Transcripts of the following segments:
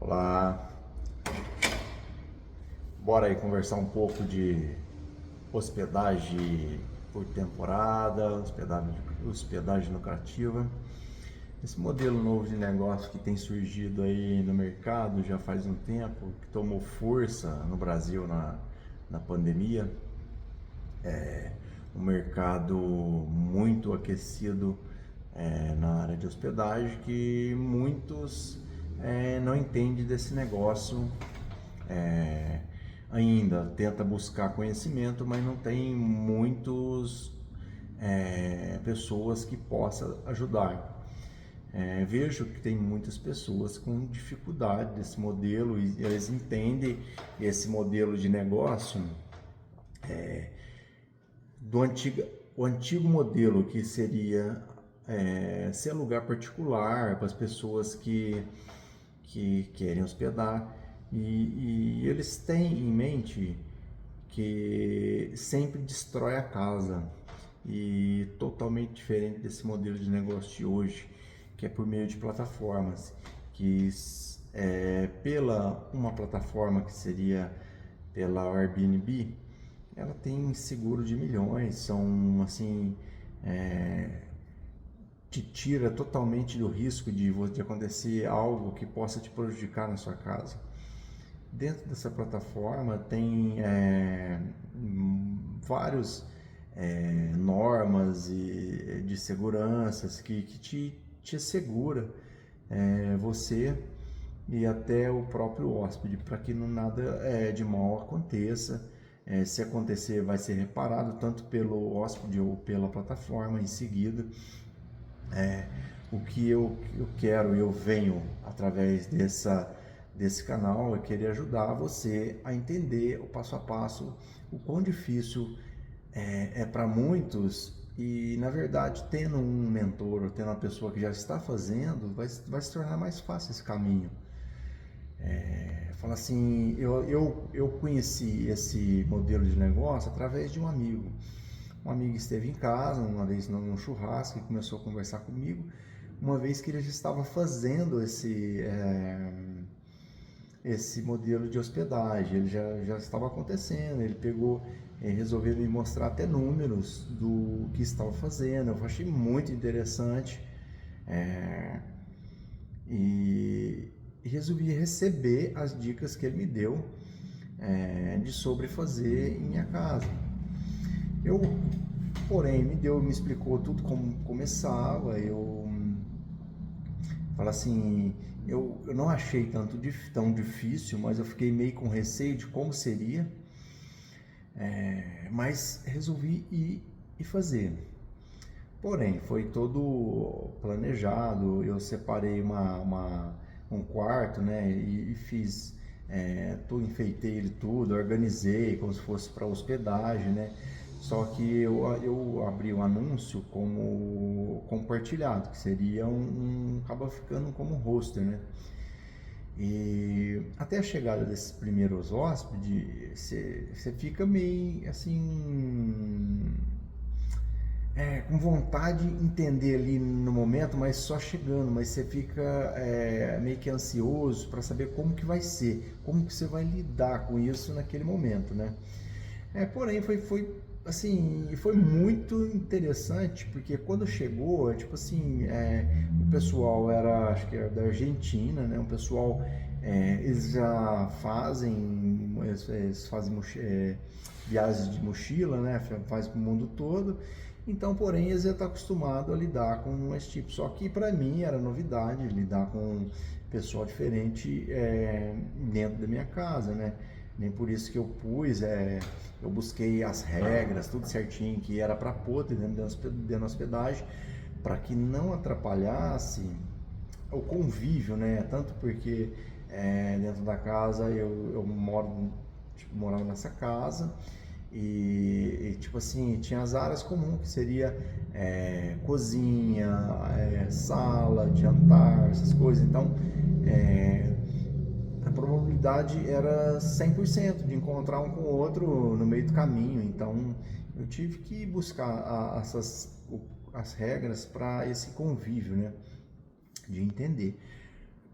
Olá, bora aí conversar um pouco de hospedagem por temporada, hospedagem lucrativa. Esse modelo novo de negócio que tem surgido aí no mercado já faz um tempo, que tomou força no Brasil na pandemia. Um mercado muito aquecido na área de hospedagem, que muitos não entendem desse negócio, é, ainda tenta buscar conhecimento, mas não tem muitos pessoas que possam ajudar. Vejo que tem muitas pessoas com dificuldade desse modelo e eles entendem esse modelo de negócio do o antigo modelo, que seria ser lugar particular para as pessoas que querem hospedar, e eles têm em mente que sempre destrói a casa, e totalmente diferente desse modelo de negócio de hoje, que é por meio de plataformas, que pela uma plataforma que seria pela Airbnb, ela tem seguro de milhões, são assim, te tira totalmente do risco de acontecer algo que possa te prejudicar na sua casa. Dentro dessa plataforma tem vários normas de seguranças que te assegura você e até o próprio hóspede, para que nada de mal aconteça. Se acontecer, vai ser reparado tanto pelo hóspede ou pela plataforma em seguida. O que eu quero e eu venho através desse canal é querer ajudar você a entender o passo a passo, o quão difícil para muitos, e na verdade tendo um mentor ou tendo uma pessoa que já está fazendo, vai se tornar mais fácil esse caminho. Fala assim, eu conheci esse modelo de negócio através de um amigo. Um amigo esteve em casa uma vez num churrasco e começou a conversar comigo, uma vez que ele já estava fazendo esse modelo de hospedagem, ele já estava acontecendo, ele pegou, resolveu me mostrar até números do que estava fazendo. Eu achei muito interessante, e resolvi receber as dicas que ele me deu de sobre fazer em minha casa. Eu, porém, me explicou tudo como começava. Eu falo assim, eu não achei tão difícil, mas eu fiquei meio com receio de como seria, mas resolvi ir e fazer. Porém, foi todo planejado. Eu separei um quarto, né, e fiz enfeitei ele tudo, organizei como se fosse para hospedagem, né. Só que eu abri um anúncio como compartilhado, que seria acaba ficando como hostel, né. E até a chegada desses primeiros hóspedes, você fica meio assim, com vontade de entender ali no momento, mas só chegando, mas você fica meio que ansioso para saber como que vai ser, como que você vai lidar com isso naquele momento, né? Porém, foi assim, foi muito interessante, porque quando chegou, tipo assim, o pessoal era, acho que era da Argentina, né? Um pessoal, eles já fazem, viagens de mochila, né? Faz para o mundo todo. Então, porém, eles já estão acostumados a lidar com esse tipo. Só que para mim era novidade lidar com pessoal diferente dentro da minha casa, né? Nem por isso que eu eu busquei as regras, tudo certinho, que era para pôr dentro da hospedagem, para que não atrapalhasse o convívio, né? Tanto porque dentro da casa eu morava nessa casa, e tipo assim, tinha as áreas comuns, que seria cozinha, sala, jantar, essas coisas. Então, a probabilidade era 100% de encontrar um com o outro no meio do caminho. Então, eu tive que buscar as regras para esse convívio, né? De entender.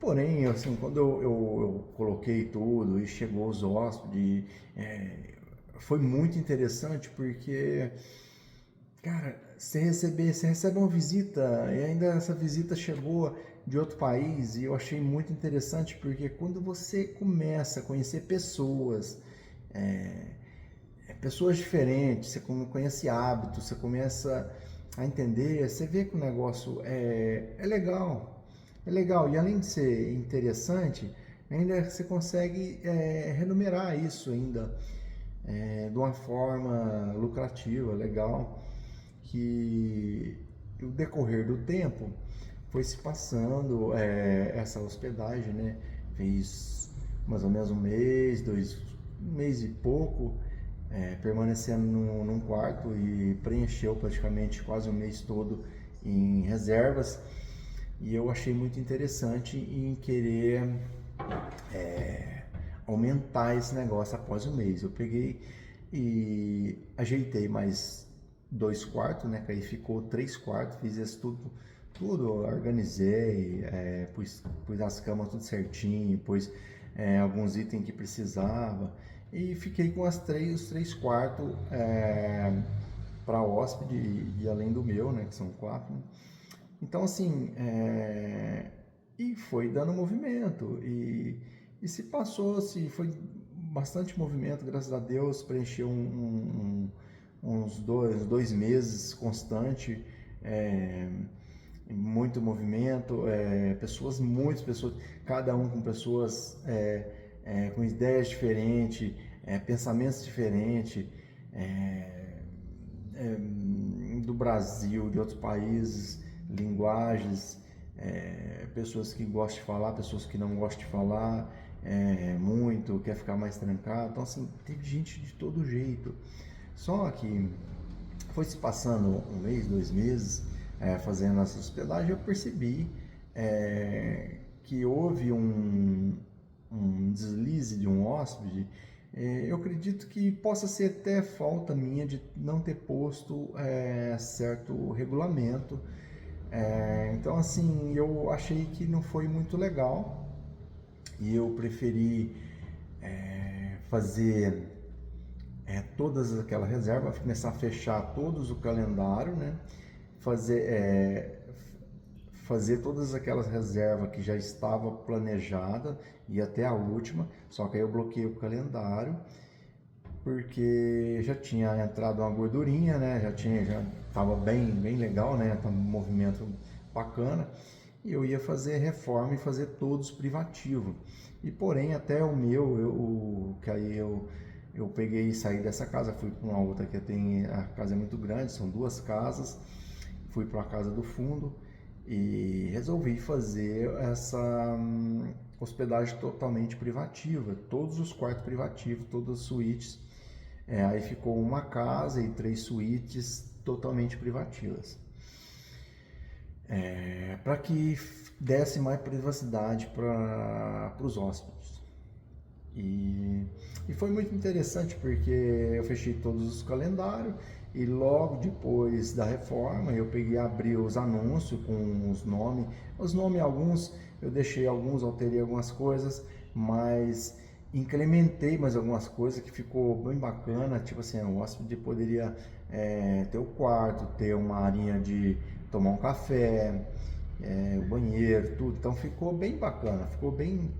Porém, assim, quando eu coloquei tudo e chegou os hóspedes, foi muito interessante porque, cara, você recebe uma visita e ainda essa visita chegou de outro país e eu achei muito interessante porque quando você começa a conhecer pessoas, é, pessoas diferentes, você conhece hábitos, você começa a entender, você vê que o negócio é legal, é legal. E além de ser interessante, ainda você consegue remunerar isso ainda de uma forma lucrativa, legal, que o decorrer do tempo foi se passando essa hospedagem, né? Fez mais ou menos um mês, um mês e pouco, permanecendo num quarto e preencheu praticamente quase o mês todo em reservas. E eu achei muito interessante em querer aumentar esse negócio após o mês. Eu peguei e ajeitei mais 2 quartos, né? Que aí ficou 3 quartos, fiz isso tudo organizei, pus as camas tudo certinho, pus alguns itens que precisava e fiquei com os 3 quartos para hóspede e além do meu, né? Que são 4. Né? Então assim, e foi dando movimento e se passou, se foi bastante movimento, graças a Deus, preencheu uns 2 meses constante, muito movimento, muitas pessoas, cada um com pessoas com ideias diferentes, pensamentos diferentes, do Brasil, de outros países, linguagens, pessoas que gostam de falar, pessoas que não gostam de falar muito, quer ficar mais trancado. Então, assim, teve gente de todo jeito. Só que foi se passando um mês, 2 meses, fazendo essa hospedagem, eu percebi que houve um deslize de um hóspede. Eu acredito que possa ser até falta minha de não ter posto certo regulamento. Então, assim, eu achei que não foi muito legal e eu preferi fazer todas aquelas reservas, começar a fechar todos o calendário, né? Fazer todas aquelas reservas que já estava planejada e até a última, só que aí eu bloqueei o calendário porque já tinha entrado uma gordurinha, né? Já estava bem legal, né? Tava um movimento bacana e eu ia fazer reforma e fazer todos privativos. E porém até o meu, que aí eu peguei e saí dessa casa, fui para uma outra que tem, a casa é muito grande, são 2 casas, fui para a casa do fundo e resolvi fazer essa hospedagem totalmente privativa, todos os quartos privativos, todas as suítes. Aí ficou uma casa e 3 suítes totalmente privativas. Para que desse mais privacidade para os hóspedes. E foi muito interessante porque eu fechei todos os calendários e logo depois da reforma eu peguei e abri os anúncios com os nomes alguns eu deixei, alguns alterei algumas coisas, mas incrementei mais algumas coisas que ficou bem bacana, tipo assim, o hóspede poderia ter o quarto, ter uma arinha de tomar um café, o banheiro, tudo, então ficou bem bacana, ficou bem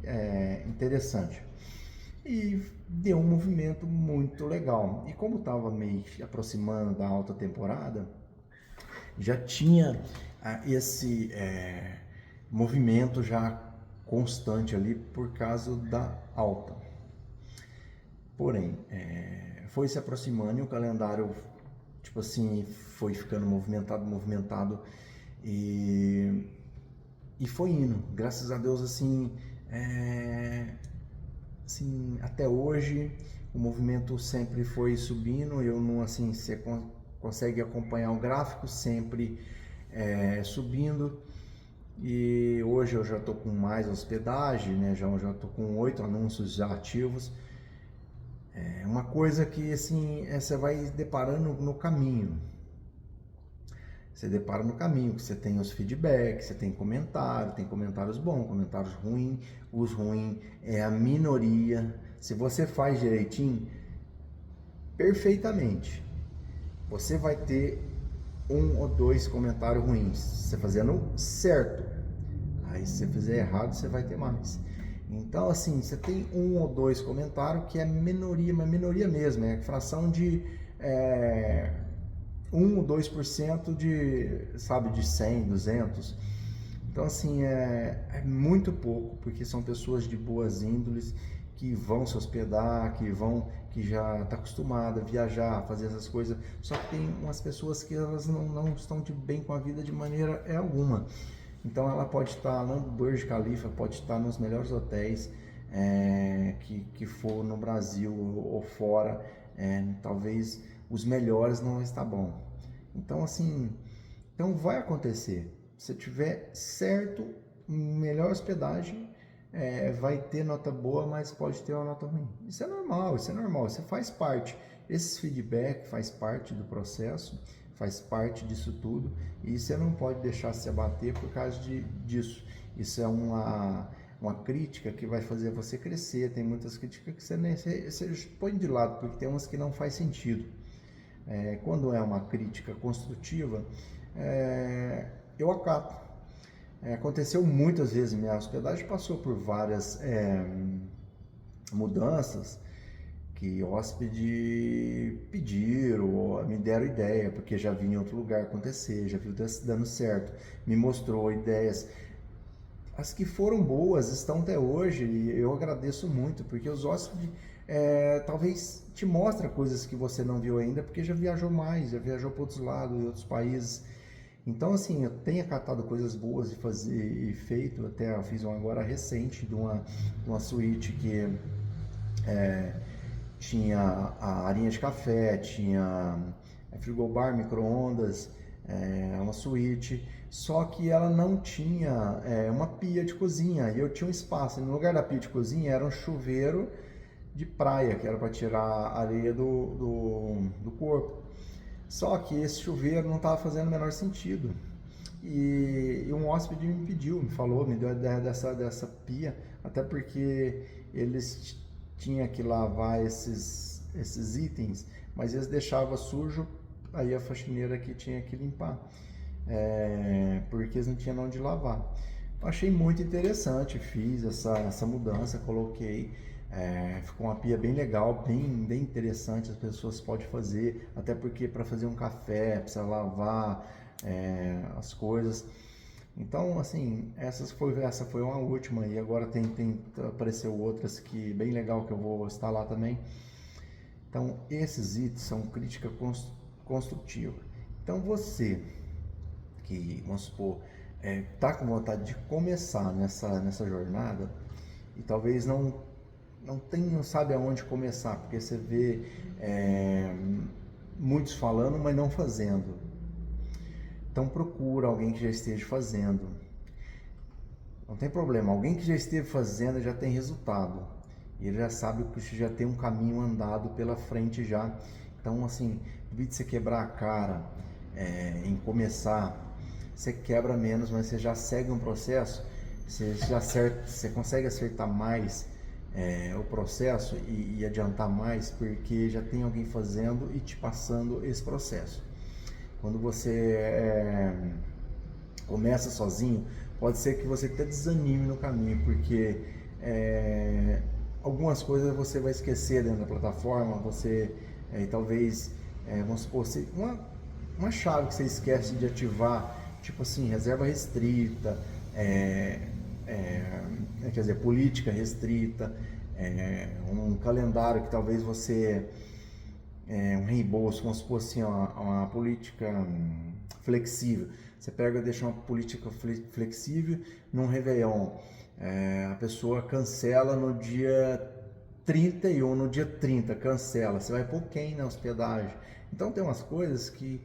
interessante. E deu um movimento muito legal. E como estava meio aproximando da alta temporada, já tinha esse movimento já constante ali por causa da alta. Porém, foi se aproximando e o calendário, tipo assim, foi ficando movimentado e foi indo. Graças a Deus, assim, assim, até hoje o movimento sempre foi subindo. Eu não, assim, você consegue acompanhar o gráfico sempre subindo. E hoje eu já estou com mais hospedagem, né? Já estou com 8 anúncios já ativos. É uma coisa que assim você vai deparando no caminho. Você depara no caminho, que você tem os feedbacks, você tem comentários bons, comentários ruins. Os ruins é a minoria. Se você faz direitinho, perfeitamente, você vai ter um ou dois comentários ruins, você fazendo certo. Aí se você fizer errado, você vai ter mais. Então, assim, você tem um ou dois comentários que é minoria, mas minoria mesmo, é fração de 1 ou 2% de, sabe, de 100, 200. Então, assim, é muito pouco, porque são pessoas de boas índoles que vão se hospedar, que já está acostumada a viajar, a fazer essas coisas. Só que tem umas pessoas que elas não estão de bem com a vida de maneira alguma. Então, ela pode estar no Burj Khalifa, pode estar nos melhores hotéis que for no Brasil ou fora. Talvez os melhores não está bom. Então, assim, então vai acontecer. Se tiver certo, melhor hospedagem, vai ter nota boa, mas pode ter uma nota ruim. Isso é normal, isso faz parte. Esse feedback faz parte do processo, faz parte disso tudo, e você não pode deixar se abater por causa disso. Isso é uma crítica que vai fazer você crescer. Tem muitas críticas que você põe de lado, porque tem umas que não faz sentido. Quando é uma crítica construtiva, eu acato. Aconteceu muitas vezes, minha hospedagem passou por várias mudanças que hóspede pediram ou me deram ideia, porque já vi em outro lugar acontecer, já viu dando certo, me mostrou ideias. As que foram boas estão até hoje e eu agradeço muito, porque os hóspedes talvez te mostram coisas que você não viu ainda, porque já viajou mais, já viajou para outros lados, em outros países. Então, assim, eu tenho acatado coisas boas de fazer e feito. Até eu fiz uma agora recente de uma suíte que tinha a arinha de café, tinha frigobar, micro-ondas, uma suíte, só que ela não tinha uma pia de cozinha, e eu tinha um espaço, e no lugar da pia de cozinha era um chuveiro de praia, que era para tirar a areia do corpo. Só que esse chuveiro não estava fazendo o menor sentido. E um hóspede me pediu, me deu a ideia dessa pia, até porque eles tinham que lavar esses itens, mas eles deixavam sujo, aí a faxineira que tinha que limpar, porque eles não tinham onde lavar. Eu achei muito interessante, fiz essa mudança, coloquei, ficou uma pia bem legal, bem interessante, as pessoas podem fazer, até porque para fazer um café, precisa lavar as coisas. Então, assim, essa foi uma última, e agora apareceu outras que bem legal que eu vou instalar também. Então, esses itens são crítica construtiva. Então, você que, vamos supor, tá com vontade de começar nessa jornada e talvez não sabe aonde começar, porque você vê muitos falando, mas não fazendo. Então procura alguém que já esteja fazendo. Não tem problema, alguém que já esteve fazendo já tem resultado. E ele já sabe que já tem um caminho andado pela frente já. Então, assim, em vez de você quebrar a cara em começar, você quebra menos, mas você já segue um processo, você consegue acertar mais o processo e adiantar mais, porque já tem alguém fazendo e te passando esse processo. Quando você começa sozinho, pode ser que você até desanime no caminho, porque algumas coisas você vai esquecer dentro da plataforma, você talvez, vamos supor, uma chave que você esquece de ativar, tipo assim, reserva restrita, quer dizer, política restrita, um calendário que talvez você um reembolso, como se fosse uma política flexível. Você pega e deixa uma política flexível num Réveillon. A pessoa cancela no dia 31, no dia 30, cancela. Você vai pôr quem na hospedagem? Então tem umas coisas que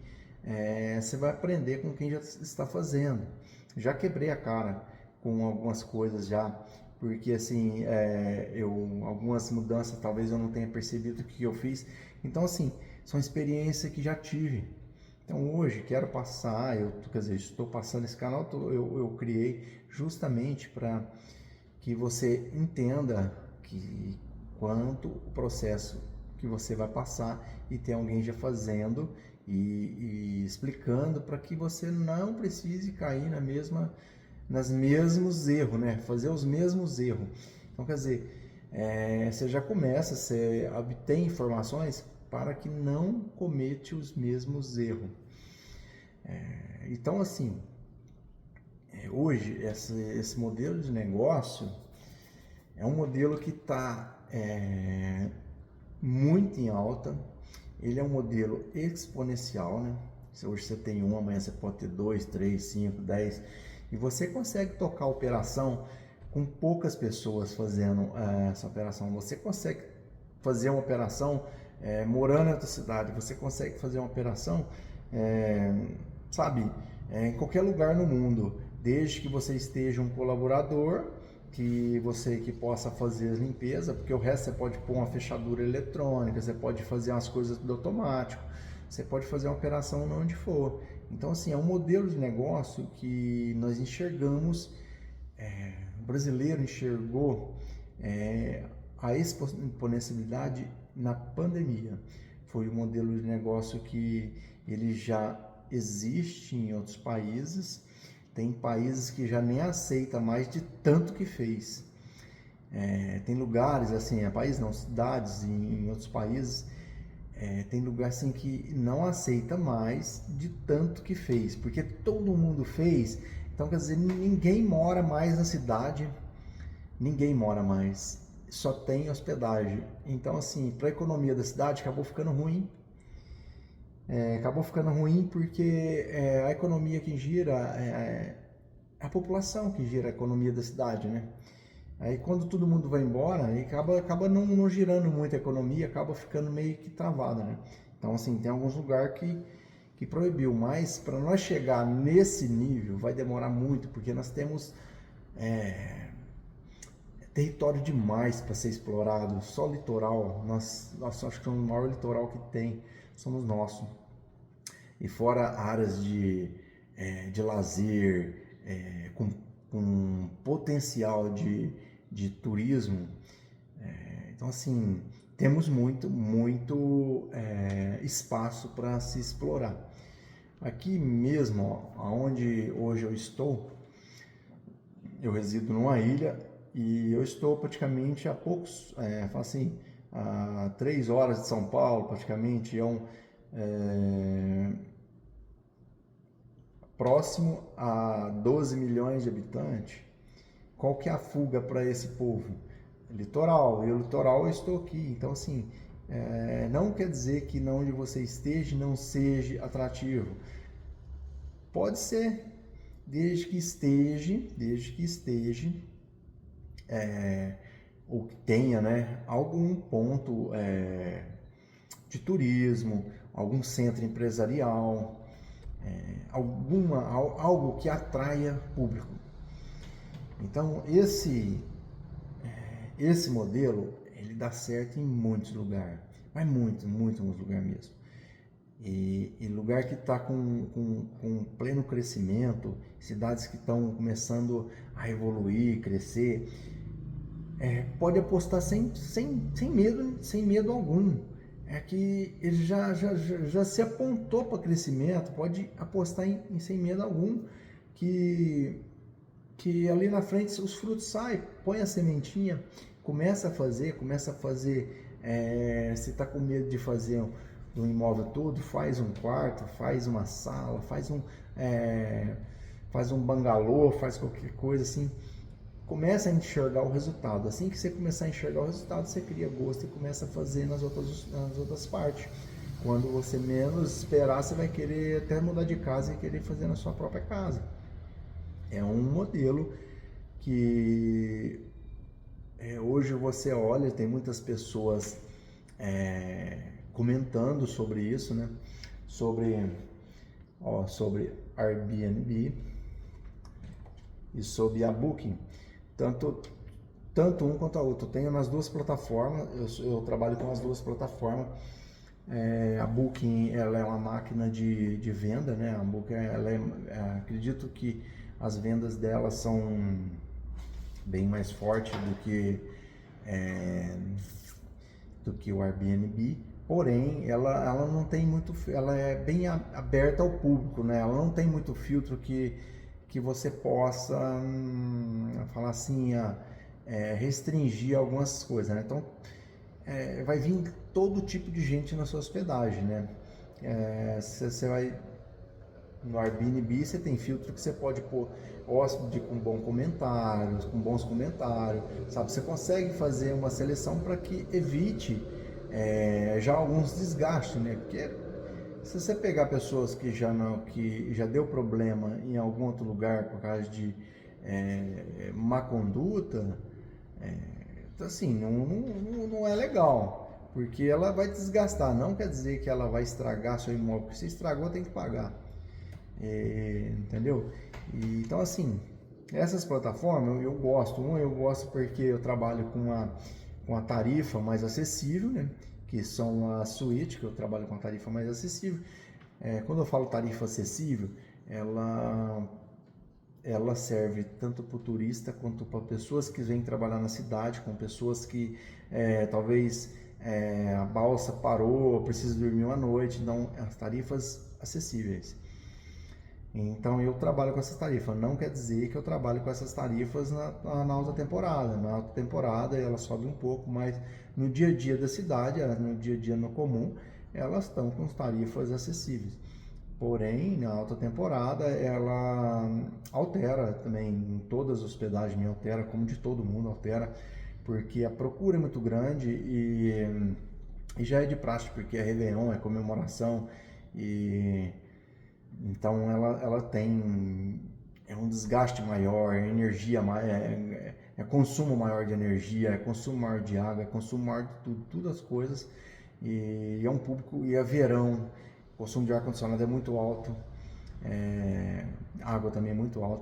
você vai aprender com quem já está fazendo. Já quebrei a cara com algumas coisas já, porque assim, algumas mudanças talvez eu não tenha percebido o que eu fiz. Então assim, são experiências que já tive. Então hoje quero passar, quer dizer, estou passando esse canal, eu criei justamente para que você entenda que quanto o processo que você vai passar e ter alguém já fazendo e explicando para que você não precise cair nas mesmos erros, né? Fazer os mesmos erros. Então, quer dizer, você já começa, você obtém informações para que não comete os mesmos erros. Então, assim, hoje esse modelo de negócio é um modelo que está muito em alta. Ele é um modelo exponencial, né? Se hoje você tem um, amanhã você pode ter 2, 3, 5, 10. E você consegue tocar a operação com poucas pessoas fazendo essa operação. Você consegue fazer uma operação morando na outra cidade. Você consegue fazer uma operação, sabe, em qualquer lugar no mundo. Desde que você esteja um colaborador que possa fazer a limpeza, porque o resto você pode pôr uma fechadura eletrônica, você pode fazer as coisas tudo automático, você pode fazer uma operação onde for. Então, assim, é um modelo de negócio que nós enxergamos, o brasileiro enxergou a exponencialidade na pandemia. Foi um modelo de negócio que ele já existe em outros países. Tem países que já nem aceita mais de tanto que fez. Tem lugares, assim, países não, cidades em outros países, tem lugar assim que não aceita mais de tanto que fez, porque todo mundo fez. Então, quer dizer, ninguém mora mais na cidade, ninguém mora mais, só tem hospedagem. Então, assim, para a economia da cidade acabou ficando ruim. Acabou ficando ruim porque a economia que gira é a população que gira a economia da cidade, né? Aí quando todo mundo vai embora, aí acaba não girando muito a economia, acaba ficando meio que travada, né? Então, assim, tem alguns lugares que proibiu, mas para nós chegar nesse nível vai demorar muito, porque nós temos território demais para ser explorado, só litoral, nós acho que é o maior litoral que tem, somos nossos. E fora áreas de lazer, com potencial de turismo. Então, assim, temos muito espaço para se explorar. Aqui mesmo, onde hoje eu estou, eu resido numa ilha e eu estou praticamente a poucos, assim, a 3 horas de São Paulo, praticamente, próximo a 12 milhões de habitantes. Qual que é a fuga para esse povo? Litoral, e o litoral eu estou aqui. Então, assim, não quer dizer que onde você esteja não seja atrativo. Pode ser, desde que esteja ou que tenha, né, algum ponto de turismo, algum centro empresarial, algo que atraia público. Então esse modelo ele dá certo em muitos lugares, mas muitos lugares mesmo. E lugar que está com pleno crescimento, cidades que estão começando a evoluir, crescer, pode apostar sem medo algum. É que ele já se apontou para crescimento, pode apostar sem medo algum que ali na frente os frutos saem, põe a sementinha, começa a fazer, se está com medo de fazer um imóvel todo, faz um quarto, faz uma sala, faz um bangalô, faz qualquer coisa assim, começa a enxergar o resultado. Assim que você começar a enxergar o resultado, você cria gosto e começa a fazer nas outras partes. Quando você menos esperar, você vai querer até mudar de casa e querer fazer na sua própria casa. É um modelo que hoje você olha, tem muitas pessoas comentando sobre isso, né? Sobre Airbnb e sobre a Booking. Tanto um quanto a outra. Eu tenho nas duas plataformas, eu trabalho com as duas plataformas A Booking, ela é uma máquina de venda, né? A Booking, acredito que as vendas dela são bem mais fortes é, do que o Airbnb. Porém, ela não tem muito, ela é bem aberta ao público, né? Ela não tem muito filtro que você possa falar assim, restringir algumas coisas, né? Então, vai vir todo tipo de gente na sua hospedagem, né? Você vai no Airbnb, você tem filtro que você pode pôr hóspede com bons comentários, sabe? Você consegue fazer uma seleção para que evite já alguns desgastes, né? Porque se você pegar pessoas que já deu problema em algum outro lugar por causa de má conduta, então, assim, não é legal, porque ela vai desgastar. Não quer dizer que ela vai estragar seu imóvel, porque se estragou tem que pagar. Entendeu? Então, assim, essas plataformas eu gosto. Eu gosto porque eu trabalho com a tarifa mais acessível, né? Que são as suítes, que eu trabalho com a tarifa mais acessível. Quando eu falo tarifa acessível, ela serve tanto para o turista quanto para pessoas que vêm trabalhar na cidade, com pessoas que talvez a balsa parou, precisa dormir uma noite, então as tarifas acessíveis. Então eu trabalho com essas tarifas. Não quer dizer que eu trabalho com essas tarifas na alta temporada. Na alta temporada ela sobe um pouco, mas no dia a dia da cidade, no dia a dia no comum, elas estão com tarifas acessíveis. Porém, na alta temporada ela altera também, em todas as hospedagens altera, como de todo mundo altera, porque a procura é muito grande e já é de praxe, porque é Réveillon, é comemoração e então ela tem um desgaste maior, energia consumo maior de energia, consumo maior de água, consumo maior de tudo as coisas e é um público e é verão, o consumo de ar condicionado é muito alto, água também é muito alto.